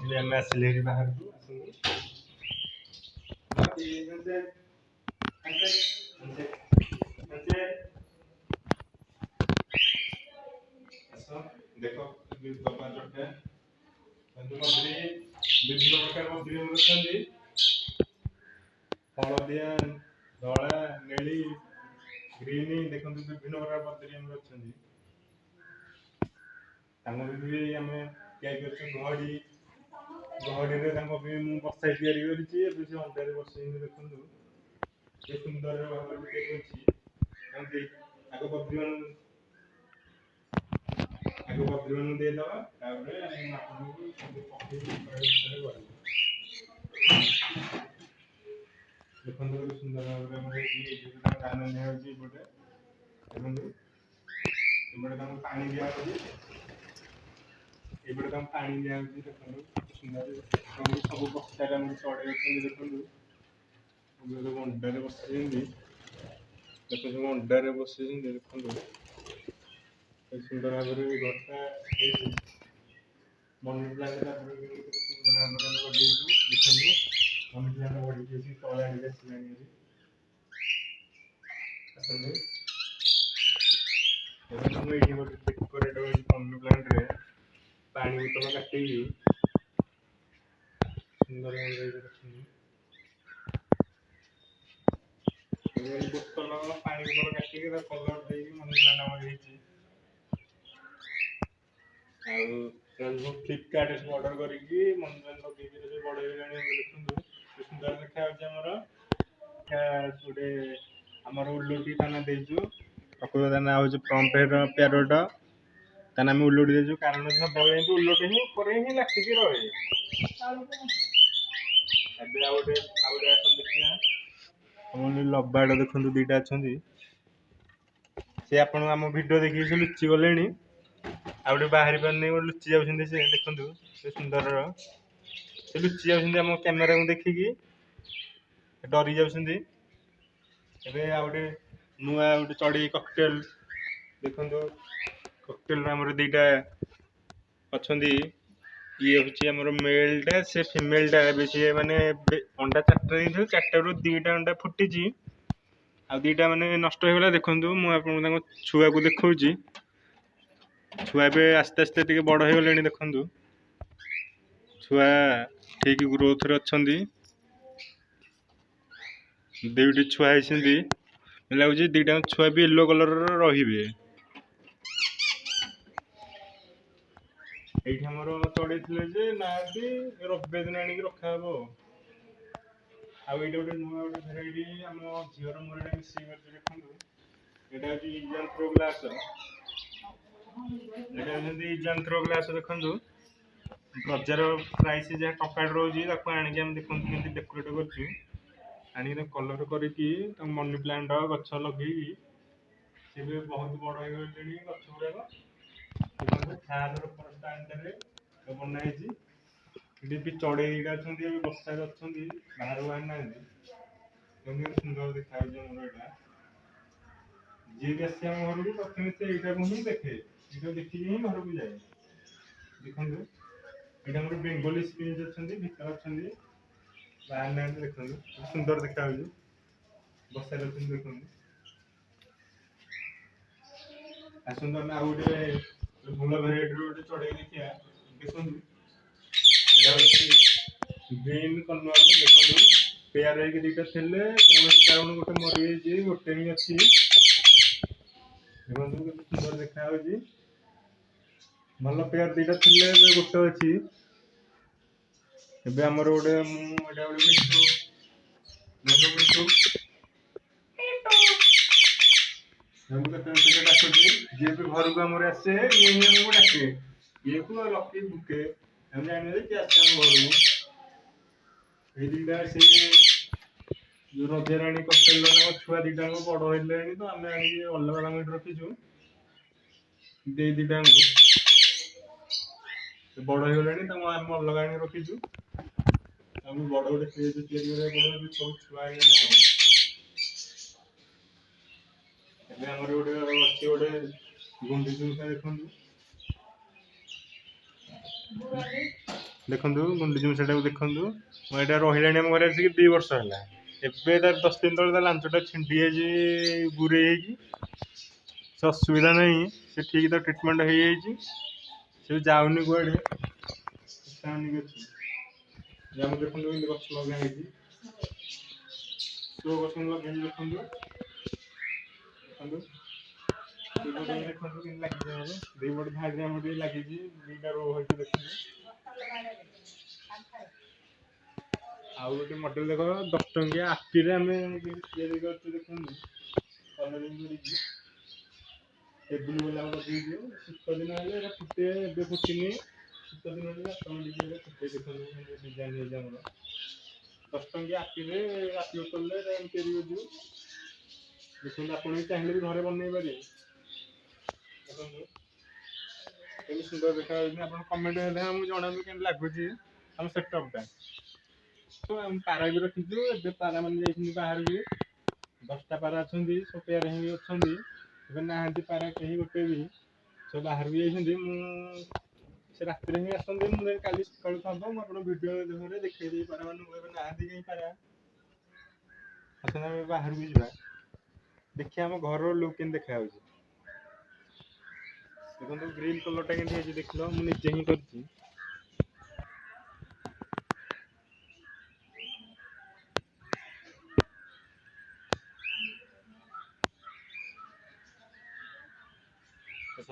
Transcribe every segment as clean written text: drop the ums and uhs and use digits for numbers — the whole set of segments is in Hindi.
पहुँचले आम आसिले बाहर को देख विभिन्न प्रकार मछली हलदिया धला नेली ग्रीन देखो विभिन्न प्रकार मछली भी आम घड़ी घड़ी बसा या अंडे बसई देखो सुंदर भाव आग पत्री देदे देखो सुंदर भाव दान निपटे पानी दिया ये पानी दिया देखो सुंदर सब बस्ता चढ़े देखो अंडारे बस देखो सब अंडारे बस देखो सुंदर भाव घरटा मनी प्लांट सुंदर भाव देखो मनी प्लांट बढ़ी तले आगे ये डेकोरेट मनी प्लांट रे पानी बोतल काटे सुंदर बोतल पानी बोतल काटिक कलर दे मनी प्लांट फ्लिपकार्ट ऑर्डर करके मनी प्लांट लगे बढ़े देखो सुंदर देखा गोटे आमर उल्लुटी दाना देचु प्रकृत दाना हूँ पम्पेर प्यारोट ताना आम उल्लुटी देचु कारण सब उल्लुटी ही ऊपर ही लाखिक रहे देखिए लबाड़ देखो दीटा अच्छा सी आप भिडियो देखिए से लुचि गले आउटे बाहरी पारे लुचि जाऊँ से देखो सुंदर से लुचि जाऊँ कैमेरा को देखिकी डरी जाऊँ आउटे नुआ गोटे चढ़ी ककटेल देखो ककटेल दीटा अच्छा ये हूँ मेलटा से फिमेलटा सी मैंने अंडा चार्टा चार्टा दीटा अंडा फुटी आ दीटा माने नष्ट हो गला देखो मुझे छुआ को देखा छुआ भी आस्ते आस्ते टे बड़ हो गले देखु छुआ ठीक ग्रोथ रे अच्छा दुईटी छुआ होती लगुच दीटा छुआ भी येलो कलर रे आमर चढ़े ना रबे दिन आनी रखा हे गोटे नुआ गोटे भेराइटी आम झीर मोर मिस देखो यहाँ इजांथ्रो ग्लास इजांथ्रो ग्लास देखो बजार प्राइस जहाँ टका रोज आणिक देखो डेकोरेट कर कलर करके मनी प्लांट गछ लगे सी भी बहुत बड़ हो गए गछ गुड़ाक बनाई भी चढ़े अच्छा बसा अच्छा बाहर बाहर ना सुंदर देखा मोर जी भी आस घर को प्रथम से यहाँ को ही देखे ये देखिए ही घर को जाए देखो यहाँ गोटे बेंगली स्पिच अच्छा भीतर अच्छा बाहर ना देखो सुंदर देखा बसा देखो सुंदर ना गोटे भूल भेराइटी गोटे चढ़े देखिए देखो ग्रीन कलर देखो पेयर हो दीटा थे कौन कारण गोटे मरी गोटे ही अच्छी देखो सुंदर देखा भल पेयर दीटा थे गोटे अच्छी आमर गोटे जी भी घर को आम आसे ये डाके ये को लकी बुके हम जान कि आस घर को दीटा से जो रजाराणी कटेल छुआ दीटा बड़ हो तो आम अलग अलग रखीचु दे दीटा बड़ हो गले आम अलग आनी रखीचु बड़ गोटे स्टेज सब छुआ गोटे अच्छी गोटे गुंडी देखो ଦେଖନ୍ତୁ ଗୁଣ୍ଡୁଚି ମୂଷାଟାକୁ ଦେଖନ୍ତୁ। ମୁଁ ଏଇଟା ରହିଲାଣି ଆମ ଘରେ ଆସିକି 2 ବର୍ଷ ହେଲା। ଏବେ ତାର 10 ଦିନ ତଳେ ତା ଲାଞ୍ଜଟା ଛିଣ୍ଡି ଯାଇଛି ଗୁରେଇ ହେଇକି। ସେ ଅସୁବିଧା ନାହିଁ, ସେ ଠିକ୍ ତା ଟ୍ରିଟମେଣ୍ଟ ହେଇଯାଇଛି। ସେ ଯାଉନି କୁଆଡ଼େ, ଟାଣିକି ଅଛି। ଆମର ଦେଖନ୍ତୁ କେମିତି ଗଛ ଲଗା ହେଇଛି। ସୋ ଗଛ ଲଗେଇଛି ଦେଖନ୍ତୁ। ଦେଖନ୍ତୁ ଦୁଇପଟେ ଦେଖନ୍ତୁ କେମିତି ଲାଗିଛି ଆମର। ଦୁଇପଟେ ଧାଡ଼ି ଆମର ଟିକେ ଲାଗିଛି, 2ଟା ରୋ ହେଇଛି ଦେଖନ୍ତୁ। ଆଉ ଗୋଟେ ମଡେଲ ଦେଖ, 10 ଟଙ୍କିଆ ଆଖିରେ ଆମେ ତିଆରି କରୁଛୁ ଦେଖନ୍ତୁ। କଲରିଂ କରିକି ଟେବୁଲ ଗୋଲାପ ଲଗେଇଛୁ। ଶୀତ ଦିନ ହେଲେ ଏଇଟା ଫୁଟେ, ଏବେ ଫୁଟିନି। ଶୀତ ଦିନ ହେଲେ ଅଟୋମେଟିକ୍ ଏଇଟା ଫୁଟେ ଦେଖନ୍ତୁ କେମିତି ଡିଜାଇନ୍ ହେଇଛି ଆମର। 10 ଟଙ୍କିଆ ଆଖିରେ ଆଖି ବୋତଲରେ ଏଟା ତିଆରି କରିଛୁ। ଦେଖନ୍ତୁ ଆପଣ ବି ଚାହିଁଲେ ବି ଘରେ ବନେଇ ପାରିବେ। ଦେଖନ୍ତୁ କେମିତି ସୁନ୍ଦର ଦେଖାଯାଉଛି। ଆପଣ କମେଣ୍ଟ ହେଲେ ଆମକୁ ଜଣାନ୍ତୁ କେମିତି ଲାଗୁଛି ଆମ ସେଟଅପ୍ଟା। ତ ଆମେ ପାରା ବି ରଖିଛୁ। ଏବେ ପାରାମାନେ ଯାଇଛନ୍ତି ବାହାରକୁ। 10ଟା ପାରା ଅଛନ୍ତି, ସବୁ ପେୟାର ହେଇକି ଅଛନ୍ତି। ଏବେ ନାହାନ୍ତି ପାରା କେହି ଗୋଟେ ବି, ସବୁ ବାହାରକୁ ଯାଇଛନ୍ତି। ସେ ରାତିରେ ହିଁ ଆସନ୍ତି। ମୁଁ କାଲି ସକାଳୁ ହବ ମୁଁ ଆପଣଙ୍କୁ ଭିଡ଼ିଓ ଦେହରେ ଦେଖେଇଦେବି ପାରାମାନଙ୍କୁ। ଏବେ ନାହାନ୍ତି କେହି ପାରା। ଆସନ୍ତୁ ଆମେ ବାହାରକୁ ଯିବା, ଦେଖିବା ଆମ ଘରର ଲୁକ୍ କେମିତି ଦେଖାଯାଉଛି। ଦେଖନ୍ତୁ ଗ୍ରିଲ୍ କଲରଟା କେମିତି ହେଇଛି ଦେଖିଲ, ମୁଁ ନିଜେ ହିଁ କରିଛି। ଆସ।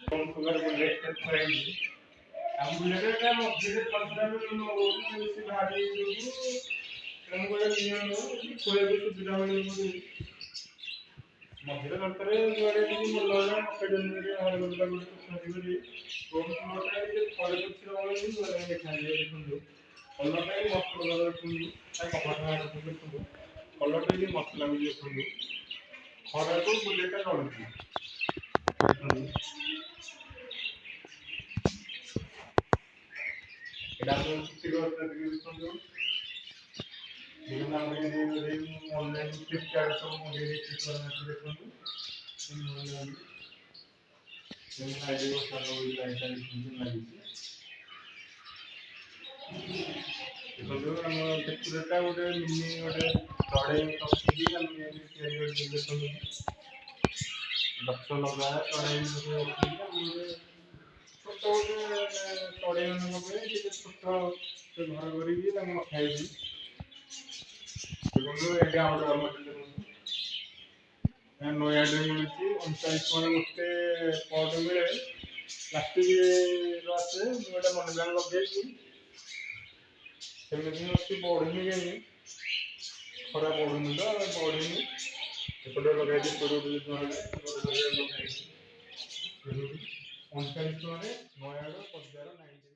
କଣ ଖବର ବୁଲେଟ୍ ଥୁଆ ହେଇଛି। ଆମ ବୁଲେଟ୍ ମଝିରେ ପଡ଼ିଥିଲା ବେଶୀ ଭାରି ଯୋଗୁଁ ତେଣୁ କରି ନିୟମ ଥୋଇବାକୁ ସୁବିଧା ହୁଏନି ବୋଲି ମଝିରେ ଦରକାର ଯୁଆଡ଼େ ଟିକେ ଭଲ ହେଲା ପକେଇଦେଲି ବାହାର କରିଦେଲା ଗୋଟେ ଛାଡ଼ି କରି କୋଉ କଲରଟା ଟିକେ ଥରେ ପଛରେ ହବନି ନୂଆ ଦେଖାଯିବ। ଦେଖନ୍ତୁ କଲରଟା ବି ମସ୍ତ କଲର ଦେଖନ୍ତୁ। ତା କଭରଟା ଦେଖନ୍ତୁ କଲରଟା ବି ମସ୍ତ ଲାଗୁଛି ଦେଖନ୍ତୁ। ଖରାକୁ ବୁଲେଟଟା ଜଳୁଛି ଦେଖନ୍ତୁ। ଏଇଟା ଆପଣ ଛୁଟି କରିଦେବେ ଦେଖନ୍ତୁ। देखो हमने ये ऑनलाइन फ्लिपकार्ट से मंगाई थी करना देखो ये आईडी को फॉलो लाइक लिंक लगी देखो हम टेक्चरटा गोटे मिनी गोटे चढ़े टपी हम तैयारी कर देखो गछ लगा चढ़े छोट गोटे चढ़े लगे छोट घर करी रखाई ଏଇଟା ଆମର ନୟାଗଡ଼ରେ ମିଳୁଛି 39 ଟଙ୍କା ଗୋଟେ ପଟ୍ ମିଳେ ପ୍ଲାଷ୍ଟିକର ଆସେ। ମୁଁ ଏଇଟା ମନି ପ୍ଲାଣ୍ଟ ଲଗେଇଛି ସେମିତି ଅଛି ବଢ଼ୁନି କାହିଁକି ଖରା ପଡ଼ୁନି ତ ବଢ଼ୁନି। ଏପଟେ ଲଗାଇଛି 20 ଟଙ୍କା ଲଗାଇଛି 39 ଟଙ୍କାରେ ନୟାଗଡ଼ ବଜାର 9।